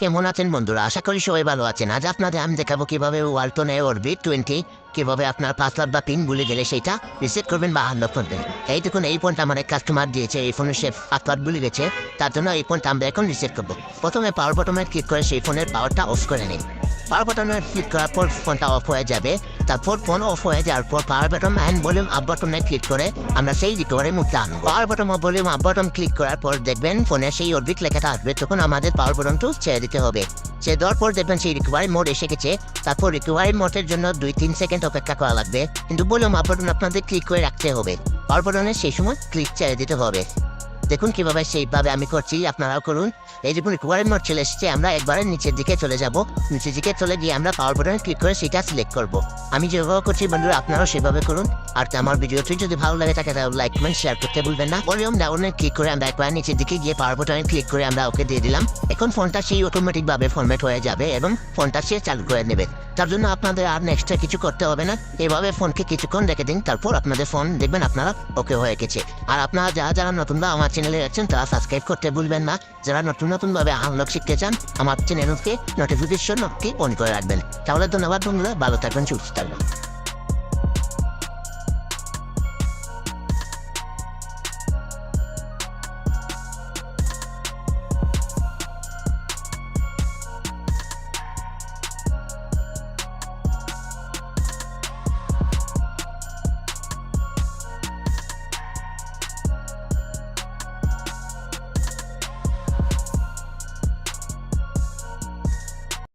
কেমন আছেন বন্ধুরা? আশা করি সবাই ভালো আছেন। আজ আপনাদের আমি দেখাবো কিভাবে ওয়ালটন অরবিট 20 কিভাবে আপনার পাসওয়ার্ড বা পিন ভুলে গেলে সেটা রিসেট করবেন বা আনলক করবেন। এই দেখুন, এই ফোনটা আমার এক কাস্টমার দিয়েছে, এই ফোনের সে পাসওয়ার্ড ভুলে গেছে, তার জন্য এই ফোনটা আমরা এখন রিসেট করবো। প্রথমে পাওয়ার বাটনে ক্লিক করে সেই ফোনের পাওয়ারটা অফ করে নিন। পাওয়ার বাটনে ক্লিক করার পর ফোনটা অফ হয়ে যাবে। তারপর ফোন অফ হয়ে যাওয়ার পর power button and volume up বাটনে ক্লিক করে আমরা সেই রিকভারি মুডটা আনবো। Power button oh volume up button click করার পর দেখবেন ফোনে সেই অরবিট লেখাটা আসবে, তখন আমাদের পাওয়ার বাটনটা ছেড়ে দিতে হবে। সে দেওয়ার পর দেখবেন সেই রিকভারি মোড এসে গেছে। তারপর রিকভারি মোডের জন্য 2-3 সেকেন্ড অপেক্ষা করা লাগবে, কিন্তু ভলিউম আপ বাটন আপনাদের ক্লিক করে রাখতে হবে। পাওয়ার বাটনে সেই সময় ক্লিক ছেড়ে দিতে হবে। দেখুন কিভাবে সেইভাবে আমি করছি, আপনারাও করুন। এই দেখুন রিকভারি মোড চলে এসেছে। আমরা একবারে নিচের দিকে চলে যাব। নিচের দিকে চলে গিয়ে আমরা পাওয়ার বাটনে ক্লিক করে সেটা সিলেক্ট করব। আমি যেভাবে করছি বন্ধুরা, আপনারাও সেভাবে করুন। আর আমার ভিডিওটি যদি ভালো লাগে থাকে তাহলে লাইক কমেন্ট শেয়ার করতে ভুলবেন না। ভলিউম ডাউনে ক্লিক করে আমরা একবার নিচের দিকে গিয়ে পাওয়ার বাটনে ক্লিক করে আমরা ওকে দিয়ে দিলাম। এখন ফোনটা সেই অটোমেটিকভাবে ফরম্যাট হয়ে যাবে এবং ফোনটা সে চালু করে নেবে। তার জন্য আপনাদের আর নেক্সটটা কিছু করতে হবে না। এভাবে ফোনকে কিছুক্ষণ রেখে দিন, তারপর আপনাদের ফোন দেখবেন আপনারা ওকে হয়ে গেছে। আর আপনারা যারা নতুনভাবে আমার চ্যানেলে আছেন তারা সাবস্ক্রাইব করতে ভুলবেন না। যারা নতুনভাবে আনলক শিখতে চান আমার চ্যানেলকে নোটিফিকেশন অন করে রাখবেন। তাহলে ধন্যবাদ বন্ধুরা, ভালো থাকবেন, সুস্থ থাকবেন।